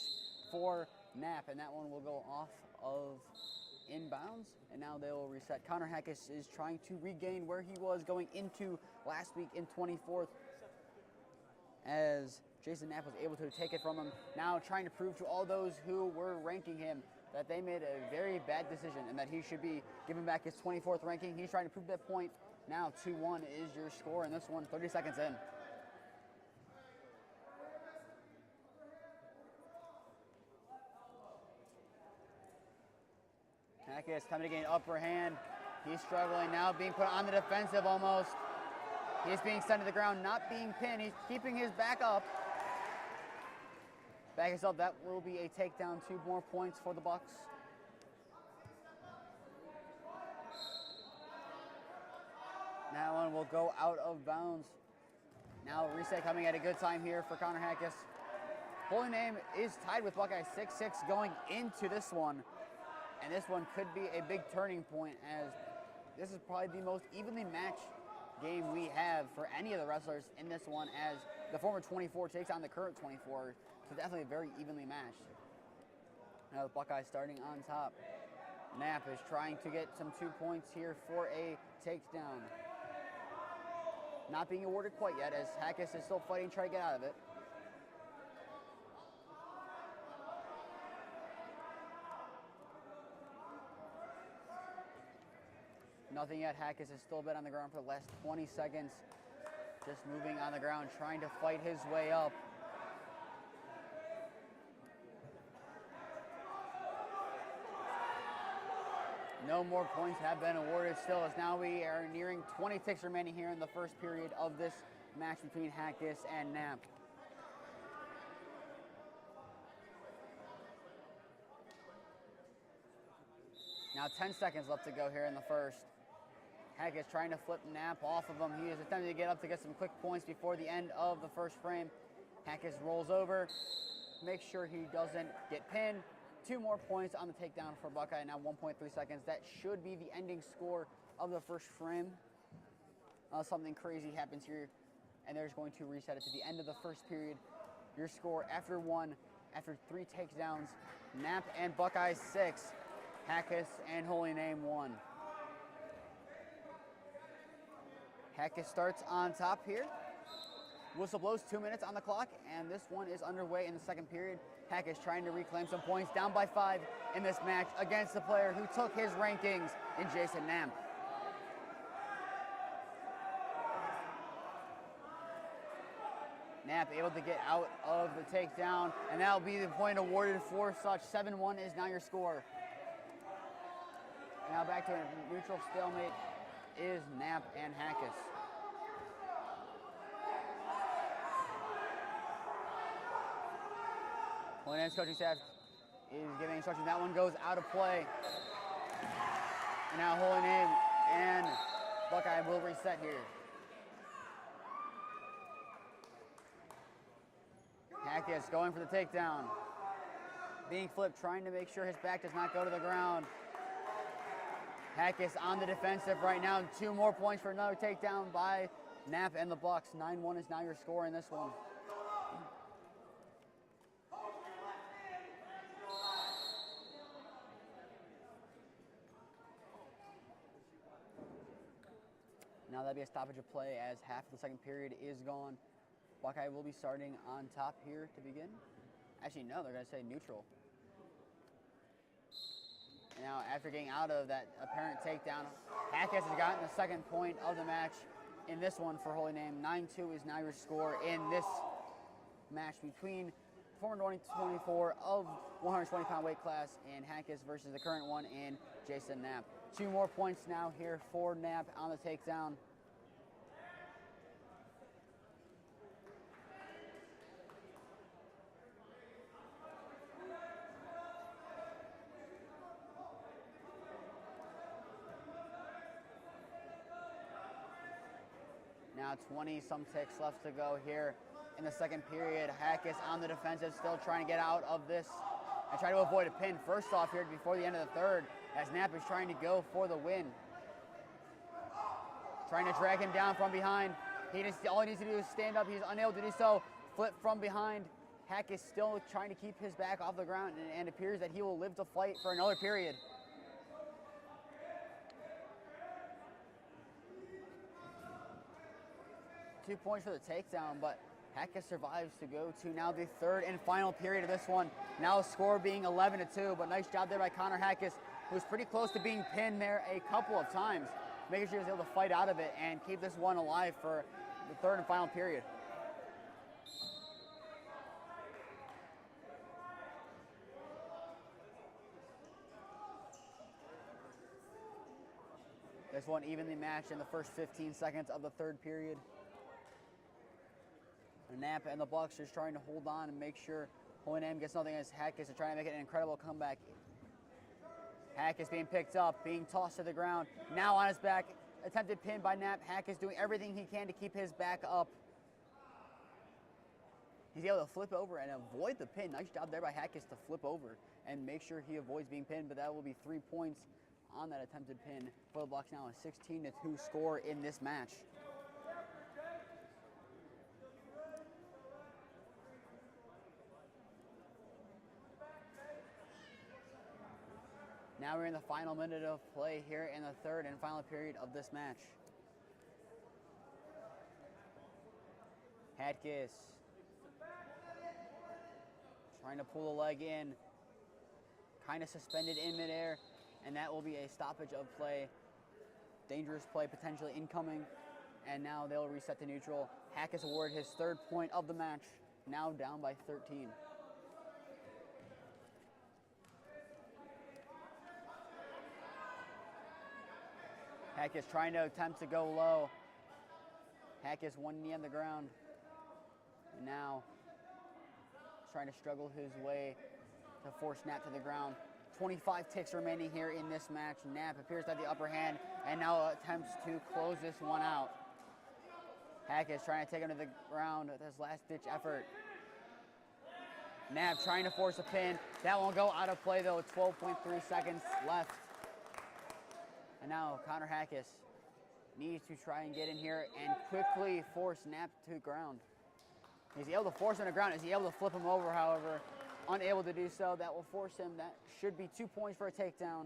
for Knapp, and that one will go off of inbounds, and now they will reset. Connor Hackis is trying to regain where he was going into last week in 24th, as Jason Knapp was able to take it from him. Now trying to prove to all those who were ranking him that they made a very bad decision and that he should be given back his 24th ranking. He's trying to prove that point. Now 2-1 is your score in this one, 30 seconds in. Hackis coming to gain upper hand. He's struggling now, being put on the defensive almost. He's being sent to the ground, not being pinned. He's keeping his back up. Back himself, that will be a takedown, 2 more points for the Bucks. That one will go out of bounds. Now reset coming at a good time here for Connor Hackis. Holy Name is tied with Buckeye 6-6 going into this one. And this one could be a big turning point, as this is probably the most evenly matched game we have for any of the wrestlers in this one, as the former 24 takes on the current 24. So definitely very evenly matched. Now the Buckeye starting on top. Knapp is trying to get some 2 points here for a takedown. Not being awarded quite yet, as Hackis is still fighting, trying to get out of it. Nothing yet. Hackis has still been on the ground for the last 20 seconds. Just moving on the ground, trying to fight his way up. No more points have been awarded still, as now we are nearing 20 ticks remaining here in the first period of this match between Hackis and Knapp. Now 10 seconds left to go here in the first. Hackis trying to flip Knapp off of him. He is attempting to get up to get some quick points before the end of the first frame. Hackis rolls over, makes sure he doesn't get pinned. 2 more points on the takedown for Buckeye, now 1.3 seconds. That should be the ending score of the first frame. Something crazy happens here, and they're just going to reset it to the end of the first period. Your score after 3 takedowns, Knapp and Buckeye 6, Hackis and Holy Name 1. Hackis starts on top here. Whistle blows, 2 minutes on the clock, and this one is underway in the second period. Hackis trying to reclaim some points, down by 5 in this match against the player who took his rankings in Jason Knapp. Knapp able to get out of the takedown, and that'll be the point awarded for such. 7-1 is now your score. Now back to a neutral stalemate is Knapp and Hackis. Holy Name's coaching staff is giving instructions. That one goes out of play. And now Holy Name and Buckeye will reset here. Hackis going for the takedown. Being flipped, trying to make sure his back does not go to the ground. Hackis on the defensive right now. 2 more points for another takedown by Knapp and the Bucks. 9-1 is now your score in this one. Now that'll be a stoppage of play as half of the second period is gone. Buckeye will be starting on top here to begin. Actually, no, they're going to say neutral. Now, after getting out of that apparent takedown, Hackis has gotten the second point of the match in this one for Holy Name. 9-2 is now your score in this match between former 24 of 120-pound weight class in Hackus versus the current one in Jason Knapp. 2 more points now here for Knapp on the takedown. Now 20-some ticks left to go here in the second period. Hackus on the defensive, still trying to get out of this and try to avoid a pin. First off here before the end of the third, as Knapp is trying to go for the win. Trying to drag him down from behind. All he needs to do is stand up. He's unable to do so. Flip from behind. Hackus still trying to keep his back off the ground, and it appears that he will live to fight for another period. Two points for the takedown, but Hackus survives to go to now the third and final period of this one. Now score being 11-2, but nice job there by Connor Hackus, who was pretty close to being pinned there a couple of times, making sure he was able to fight out of it and keep this one alive for the third and final period. This one evenly matched in the first 15 seconds of the third period. Knapp and the Bucks just trying to hold on and make sure Holy Name gets nothing as Hackus is trying to make it an incredible comeback. Hackus being picked up, being tossed to the ground. Now on his back, attempted pin by Knapp. Hackus doing everything he can to keep his back up. He's able to flip over and avoid the pin. Nice job there by Hackus to flip over and make sure he avoids being pinned, but that will be 3 points on that attempted pin for the Bucks. Now a 16-2 score in this match. Now we're in the final minute of play here in the third and final period of this match. Hackus trying to pull the leg in, kind of suspended in midair, and that will be a stoppage of play. Dangerous play potentially incoming, and now they'll reset to neutral. Hackus awarded his third point of the match, now down by 13. Hackus trying to attempt to go low. Hackus one knee on the ground. And now trying to struggle his way to force Knapp to the ground. 25 ticks remaining here in this match. Knapp appears to have the upper hand and now attempts to close this one out. Hackus trying to take him to the ground with his last-ditch effort. Knapp trying to force a pin. That won't go out of play though. 12.3 seconds left. And now Connor Hackus needs to try and get in here and quickly force Knapp to the ground. Is he able to force him to the ground? Is he able to flip him over, however? Unable to do so. That will force him. That should be 2 points for a takedown.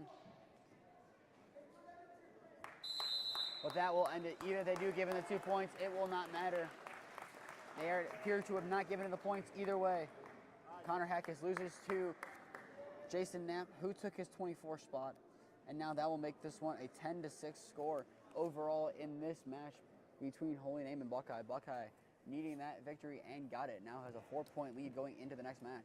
But that will end it. Even if they do give him the 2 points, it will not matter. They appear to have not given him the points either way. Connor Hackus loses to Jason Knapp, who took his 24th spot. And now that will make this one a 10-6 score overall in this match between Holy Name and Buckeye. Buckeye needing that victory and got it. Now has a 4-point lead going into the next match.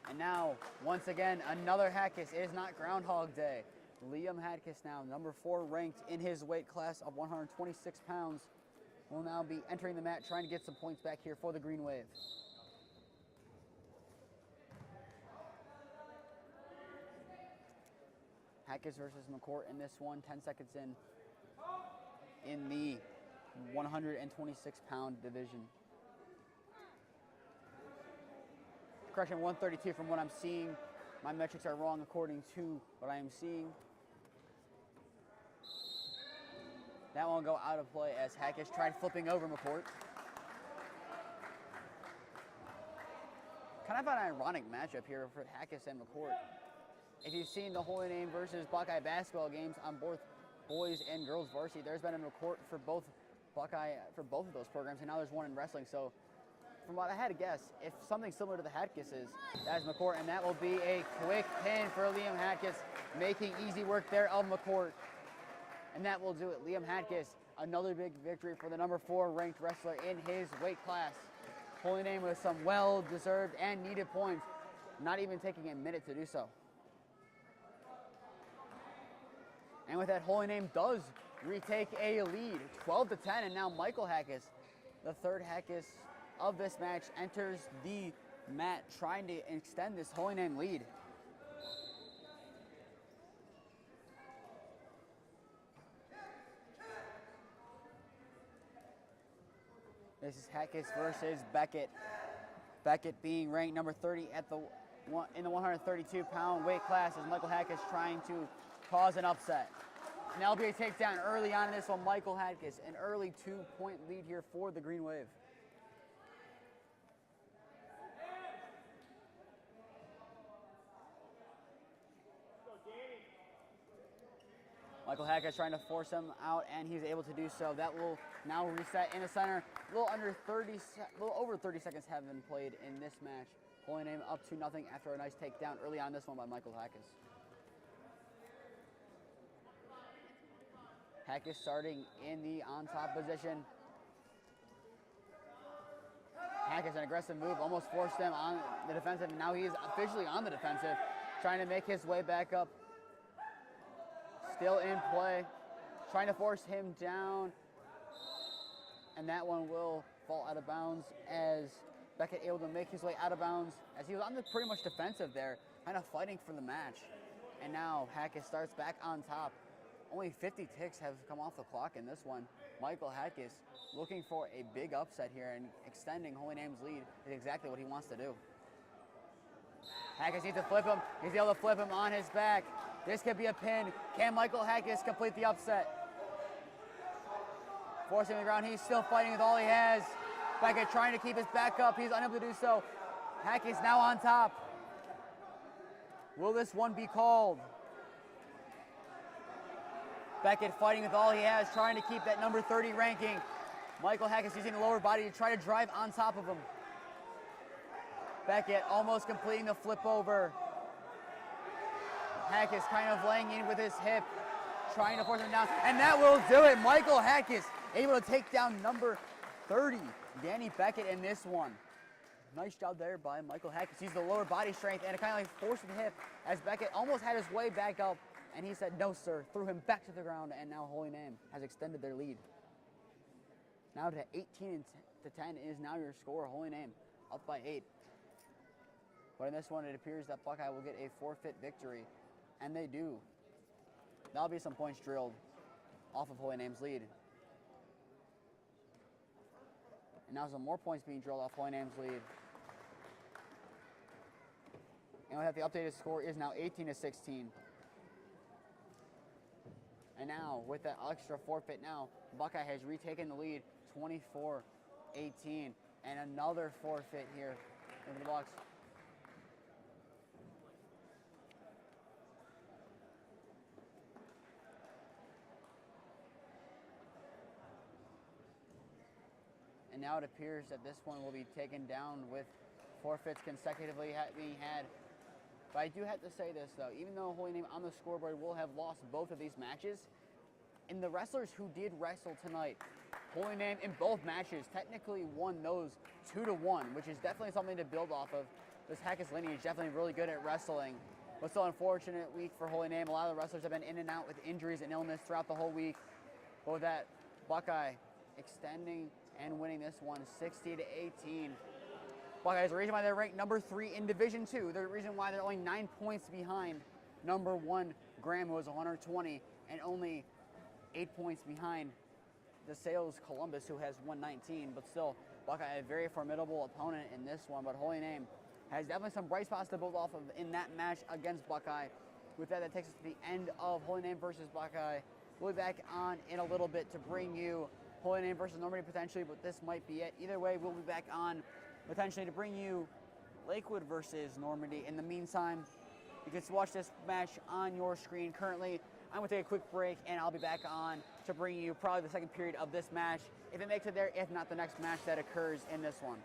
And now, once again, another Hackus. It is not Groundhog Day. Liam Hackus now, number 4 ranked in his weight class of 126 pounds, will now be entering the match, trying to get some points back here for the Green Wave. Hackus versus McCourt in this one, 10 seconds in the 126-pound division. Correction, 132 from what I'm seeing. My metrics are wrong according to what I am seeing. That won't go out of play as Hackus tried flipping over McCourt. Kind of an ironic matchup here for Hackus and McCourt. If you've seen the Holy Name versus Buckeye basketball games on both boys and girls varsity, there's been a McCourt for both Buckeye, for both of those programs, and now there's one in wrestling. So from what I had to guess, if something similar to the Hackus is, that is McCourt, and that will be a quick pin for Liam Hackus, making easy work there of McCourt. And that will do it. Liam Hackus Another big victory for the number 4 ranked wrestler in his weight class. Holy Name with some well-deserved and needed points, not even taking a minute to do so. And with that, Holy Name does retake a lead, 12-10, and now Michael Hackis, the third Hackis of this match, enters the mat trying to extend this Holy Name lead. This is Hackis versus Beckett. Beckett being ranked number 30 at in the 132-pound weight class, as Michael Hackis trying to cause an upset. An LBA takedown early on in this one. Michael Hackis, an early 2-point lead here for the Green Wave. Michael Hackis trying to force him out, and he's able to do so. That will now reset in the center. A little over 30 seconds have been played in this match. Holy Name up 2-0 after a nice takedown early on this one by Michael Hackis. Hackis starting in the on-top position. Hackis, an aggressive move, almost forced him on the defensive, and now he is officially on the defensive, trying to make his way back up. Still in play, trying to force him down, and that one will fall out of bounds as Beckett able to make his way out of bounds as he was on the pretty much defensive there, kind of fighting for the match. And now Hackis starts back on top. Only 50 ticks have come off the clock in this one. Michael Hackis looking for a big upset here, and extending Holy Name's lead is exactly what he wants to do. Hackis needs to flip him. He's able to flip him on his back. This could be a pin. Can Michael Hackis complete the upset? Forcing him to the ground. He's still fighting with all he has. Beckett trying to keep his back up. He's unable to do so. Hackis now on top. Will this one be called? Beckett fighting with all he has, trying to keep that number 30 ranking. Michael Hackis using the lower body to try to drive on top of him. Beckett almost completing the flip over. Hackis kind of laying in with his hip, trying to force him down, and that will do it. Michael Hackis able to take down number 30, Danny Beckett, in this one. Nice job there by Michael Hackis. He's the lower body strength and kind of like forced the hip as Beckett almost had his way back up, and he said, no, sir, threw him back to the ground, and now Holy Name has extended their lead. Now to 18-10 is now your score. Holy Name up by 8. But in this one, it appears that Buckeye will get a forfeit victory, and they do. That'll be some points drilled off of Holy Name's lead. And now some more points being drilled off Holy Name's lead. And we have the updated score is now 18-16. And now, with that extra forfeit now, Buckeye has retaken the lead, 24-18. And another forfeit here in the Bucks. And now it appears that this one will be taken down with forfeits consecutively being had. But I do have to say this, though. Even though Holy Name on the scoreboard will have lost both of these matches, in the wrestlers who did wrestle tonight, Holy Name in both matches technically won those 2-1, which is definitely something to build off of. This Hackis lineage is definitely really good at wrestling. But still, unfortunate week for Holy Name. A lot of the wrestlers have been in and out with injuries and illness throughout the whole week. But with that, Buckeye extending and winning this one 60-18. Buckeyes, the reason why they're ranked number 3 in Division II. The reason why they're only 9 points behind number 1 Graham, who has 120, and only 8 points behind the Sales Columbus, who has 119. But still, Buckeye, a very formidable opponent in this one. But Holy Name has definitely some bright spots to build off of in that match against Buckeye. With that, that takes us to the end of Holy Name versus Buckeye. We'll be back on in a little bit to bring you Holy Name versus Normandy potentially, but this might be it. Either way, we'll be back on potentially to bring you Lakewood versus Normandy. In the meantime, you can watch this match on your screen currently. I'm going to take a quick break, and I'll be back on to bring you probably the second period of this match, if it makes it there, if not the next match that occurs in this one.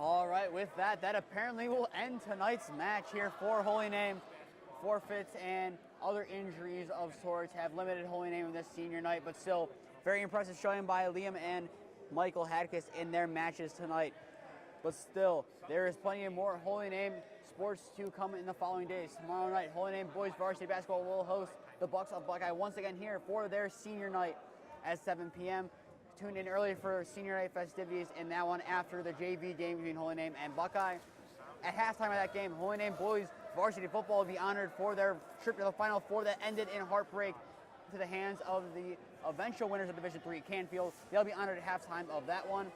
All right, with that, that apparently will end tonight's match here for Holy Name. Forfeits and other injuries of sorts have limited Holy Name in this senior night, but still very impressive showing by Liam and Michael Hadkis in their matches tonight. But still, there is plenty of more Holy Name sports to come in the following days. Tomorrow night, Holy Name boys varsity basketball will host the Bucks of Buckeye once again here for their senior night at 7 p.m. Tune in early for Senior Night Festivities and that one after the JV game between Holy Name and Buckeye. At halftime of that game, Holy Name boys varsity football will be honored for their trip to the Final Four that ended in heartbreak to the hands of the eventual winners of Division III, Canfield. They'll be honored at halftime of that one.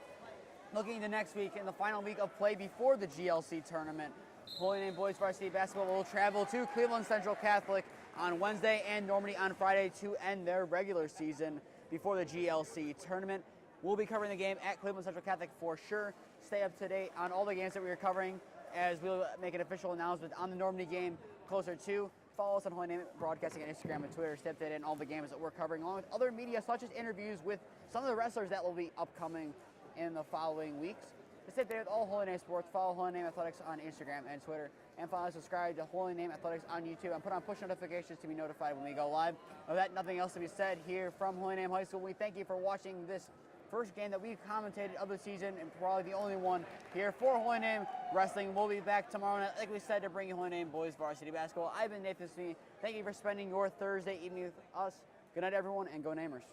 Looking to next week, in the final week of play before the GLC tournament, Holy Name boys varsity basketball will travel to Cleveland Central Catholic on Wednesday and Normandy on Friday to end their regular season before the GLC tournament. We'll be covering the game at Cleveland Central Catholic for sure. Stay up to date on all the games that we are covering as we'll make an official announcement on the Normandy game closer to. Follow us on Holy Name Broadcasting on Instagram and Twitter. Stay up to date on all the games that we're covering, along with other media such as interviews with some of the wrestlers that will be upcoming in the following weeks. To stay up to date with all Holy Name sports, follow Holy Name Athletics on Instagram and Twitter, and follow and subscribe to Holy Name Athletics on YouTube and put on push notifications to be notified when we go live. With that, nothing else to be said here from Holy Name High School. We thank you for watching this first game that we've commentated of the season, and probably the only one here for Holy Name Wrestling. We'll be back tomorrow night, like we said, to bring you Holy Name boys varsity basketball. I've been Nathan Smee. Thank you for spending your Thursday evening with us. Good night, everyone, and go Namers.